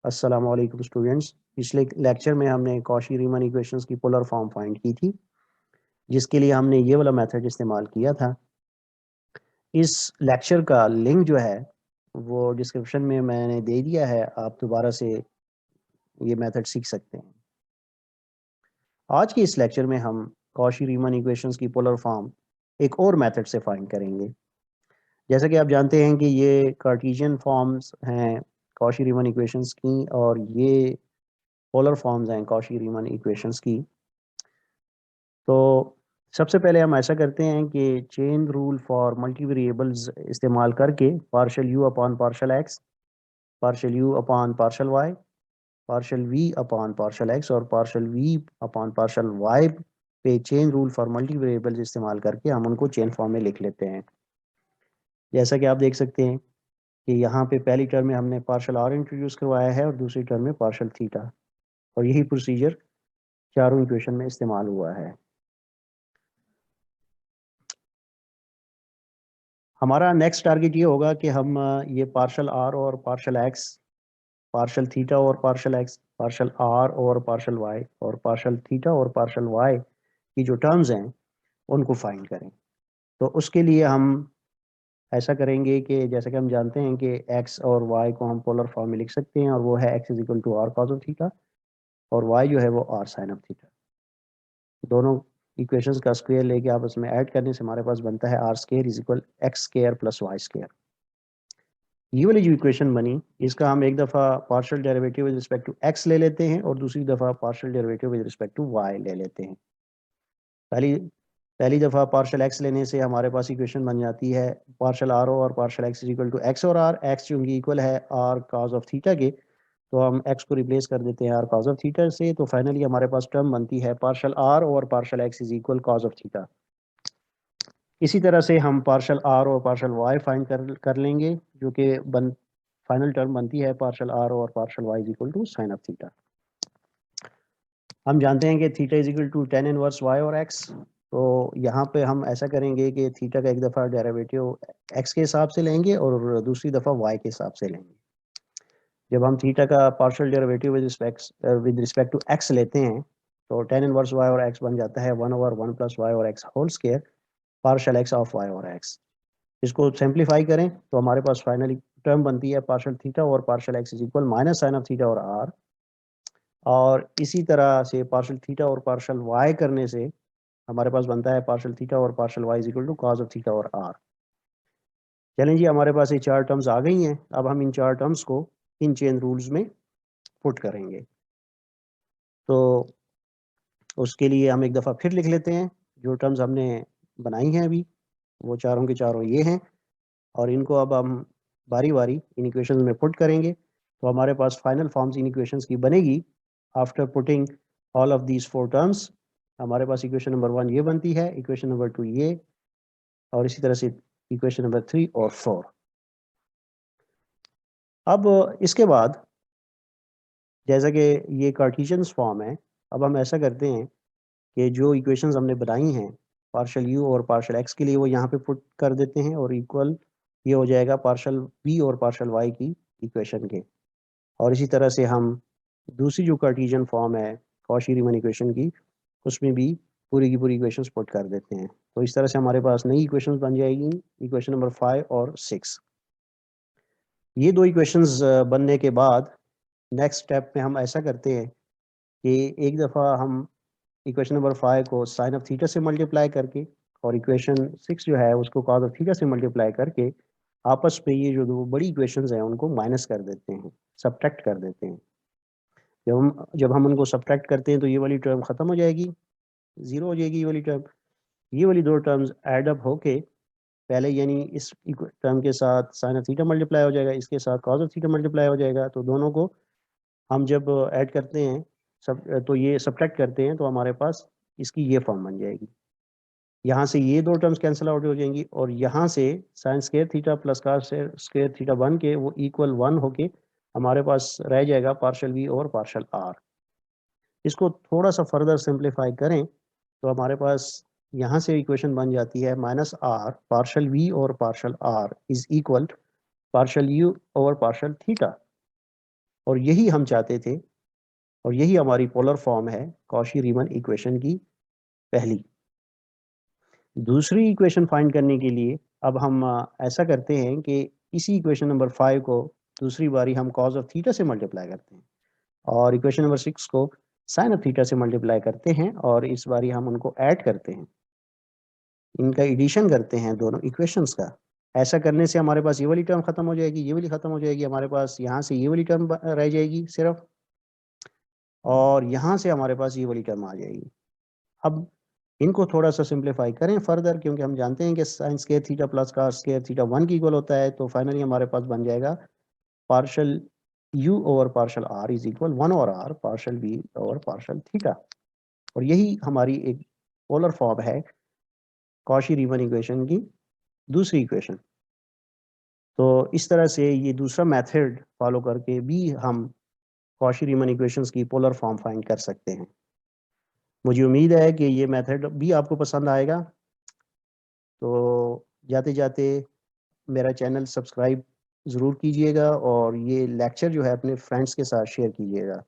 अस्सलाम वालेकुम स्टूडेंट्स। पिछले लेक्चर में हमने कॉशी रीमन इक्वेशंस की पोलर फॉर्म फाइंड की थी, जिसके लिए हमने ये वाला मेथड इस्तेमाल किया था। इस लेक्चर का लिंक जो है वो डिस्क्रिप्शन में मैंने दे दिया है, आप दोबारा से ये मेथड सीख सकते हैं। आज के इस लेक्चर में हम कॉशी रीमन इक्वेशंस की पोलर फॉर्म एक और मेथड से फाइंड करेंगे। जैसा कि आप जानते हैं कि ये कार्टेशियन फॉर्म्स हैं कॉशी रीमन इक्वेशंस की, और ये पोलर फॉर्म्स हैं कॉशी रीमन इक्वेशंस की। तो सबसे पहले हम ऐसा करते हैं कि chain rule for multi variables इस्तेमाल करके partial u upon partial x, partial u upon partial y, partial v upon partial x और partial v upon partial y पे chain rule for multi variables इस्तेमाल करके हम उनको चेन फॉर्म में लिख लेते हैं। जैसा कि आप देख सकते हैं कि यहाँ पे पहली टर्म में हमने पार्शल आर इंट्रोड्यूस करवाया है और दूसरी टर्म में पार्शल थीटा, और यही प्रोसीजर चारों इक्वेशन में इस्तेमाल हुआ है। हमारा नेक्स्ट टारगेट ये होगा कि हम ये पार्शल आर और पार्शल एक्स, पार्शल थीटा और पार्शल एक्स, पार्शल आर और पार्शल वाई और पार्शल थीटा और पार्शल वाई की जो टर्म्स हैं उनको फाइंड करें। तो उसके लिए हम ऐसा करेंगे कि जैसे कि हम जानते हैं कि एक्स और वाई को हम पोलर फॉर्म में लिख सकते हैं, और वो है x is equal to r cos of theta और वाई जो है वो आर साइन ऑफ थीटा। दोनों इक्वेशंस का स्क्वायर लेके आप उसमें ऐड करने से हमारे पास बनता है r square is equal x square plus y square. ये वाली जो इक्वेशन बनी, इसका हम एक दफ़ा partial derivative with respect to x ले लेते हैं और दूसरी दफ़ा partial derivative with respect to y ले लेते हैं। पहली पहली दफ़ा पार्शियल एक्स लेने से हमारे पास इक्वेशन बन जाती है पार्शियल आर और partial x is equal to x और आर। एक्स चूंकि इक्वल है आर कॉस ऑफ थीटा के, तो हम एक्स को रिप्लेस कर देते हैं आर कॉस ऑफ थीटा से। तो फाइनली हमारे पास टर्म बनती है पार्शियल आर और partial x is equal cos of theta. इसी तरह से हम पार्शियल आर और पार्शियल वाई फाइंड कर लेंगे, जो कि फाइनल टर्म बनती है पार्शियल आर और partial y is equal to sine of theta. हम जानते हैं कि theta is equal to tan inverse y और एक्स। तो यहाँ पे हम ऐसा करेंगे कि थीटा का एक दफ़ा डेरिवेटिव एक्स के हिसाब से लेंगे और दूसरी दफ़ा वाई के हिसाब से लेंगे। जब हम थीटा का partial derivative with respect to x लेते हैं, तो टेन इनवर्स वाई और एक्स बन जाता है 1/1 प्लस वाई और x whole square partial x of y और एक्स। इसको सिंप्लीफाई करें तो हमारे पास फाइनली टर्म बनती है पार्शियल थीटा और partial x is equal minus sine of theta और आर। और इसी तरह से पार्शियल थीटा और पार्शियल वाई करने से हमारे पास बनता है पार्शियल थीटा और partial y is equal to cos of theta और आर। चलें जी, हमारे पास ये चार टर्म्स आ गई हैं। अब हम इन चार टर्म्स को इन चेन रूल्स में पुट करेंगे। तो उसके लिए हम एक दफ़ा फिर लिख लेते हैं जो टर्म्स हमने बनाई हैं अभी, वो चारों के चारों ये हैं, और इनको अब हम बारी बारी इन इक्वेशंस में पुट करेंगे। तो हमारे पास फाइनल फॉर्म्स इन इक्वेशंस की बनेगी after putting all of these four terms. हमारे पास इक्वेशन नंबर 1 ये बनती है, इक्वेशन नंबर 2 ये, और इसी तरह से इक्वेशन नंबर 3 और 4। अब इसके बाद जैसा कि ये कार्टेशियंस फॉर्म है, अब हम ऐसा करते हैं कि जो इक्वेशंस हमने बनाई हैं पार्शियल यू और पार्शियल एक्स के लिए, वो यहाँ पे पुट कर देते हैं, और इक्वल ये हो जाएगा पार्शियल बी और पार्शियल वाई की इक्वेशन के। और इसी तरह से हम दूसरी जो कार्टेशियन फॉर्म है कॉशी रीमन इक्वेशन की, उसमें भी पूरी की पूरी इक्वेशंस पुट कर देते हैं। तो इस तरह से हमारे पास नई इक्वेशंस बन जाएगी, इक्वेशन नंबर 5 और 6। ये दो इक्वेशंस बनने के बाद नेक्स्ट स्टेप में हम ऐसा करते हैं कि एक दफ़ा हम इक्वेशन नंबर 5 को साइन ऑफ थीटा से मल्टीप्लाई करके और इक्वेशन 6 जो है उसको कॉस ऑफ थीटा से मल्टीप्लाई करके आपस में ये जो दो बड़ी इक्वेशंस हैं उनको माइनस कर देते हैं, सब्ट्रैक्ट कर देते हैं। जब हम उनको सब्ट्रैक्ट करते हैं तो ये वाली टर्म ख़त्म हो जाएगी, ज़ीरो हो जाएगी ये वाली टर्म। ये वाली दो टर्म्स ऐड अप होके पहले यानी इस टर्म के साथ साइन ऑफ थीटा मल्टीप्लाई हो जाएगा, इसके साथ कॉस ऑफ थीटा मल्टीप्लाई हो जाएगा। तो दोनों को हम जब ऐड करते हैं सब, तो ये सब्ट्रैक्ट करते हैं तो हमारे पास इसकी ये फॉर्म बन जाएगी। यहाँ से ये दो टर्म्स कैंसिल आउट हो जाएंगी, और यहाँ से sine square theta plus cos square theta बन के वो इक्वल 1 होके हमारे पास रह जाएगा पार्शियल वी और पार्शियल आर। इसको थोड़ा सा फर्दर सिंप्लीफाई करें तो हमारे पास यहाँ से इक्वेशन बन जाती है माइनस आर पार्शियल वी और partial R is equal partial U over partial theta. और यही हम चाहते थे और यही हमारी पोलर फॉर्म है कॉशी-रीमन इक्वेशन की पहली। दूसरी इक्वेशन फाइंड करने के लिए अब हम ऐसा करते हैं कि इसी इक्वेशन नंबर 5 को दूसरी बारी हम कॉस ऑफ थीटा से मल्टीप्लाई करते हैं और इक्वेशन नंबर 6 को साइन ऑफ थीटा से मल्टीप्लाई करते हैं और इस बारी हम उनको ऐड करते हैं। इनका एडिशन करते हैं दोनों इक्वेशंस का। ऐसा करने से हमारे पास ये वाली टर्म खत्म हो जाएगी, ये वाली खत्म हो जाएगी, हमारे पास यहाँ से ये वाली टर्म रह जाएगी सिर्फ और यहाँ से हमारे पास ये वाली टर्म आ जाएगी। अब इनको थोड़ा-सा सिम्प्लीफाई करें फर्दर क्योंकि हम जानते हैं कि sine square theta plus cos square theta 1 के इक्वल होता है, तो फाइनली हमारे पास बन जाएगा partial u over partial r is equal 1 over r partial v over partial theta और यही हमारी एक पोलर फॉर्म है कॉशी-रीमन इक्वेशन की दूसरी इक्वेशन। तो इस तरह से ये दूसरा मेथड फॉलो करके भी हम कॉशी-रीमन इक्वेशंस की पोलर फॉर्म फाइंड कर सकते हैं। मुझे उम्मीद है कि ये मेथड भी आपको पसंद आएगा। तो जाते-जाते मेरा चैनल सब्सक्राइब ज़रूर कीजिएगा और ये लेक्चर जो है अपने फ्रेंड्स के साथ शेयर कीजिएगा।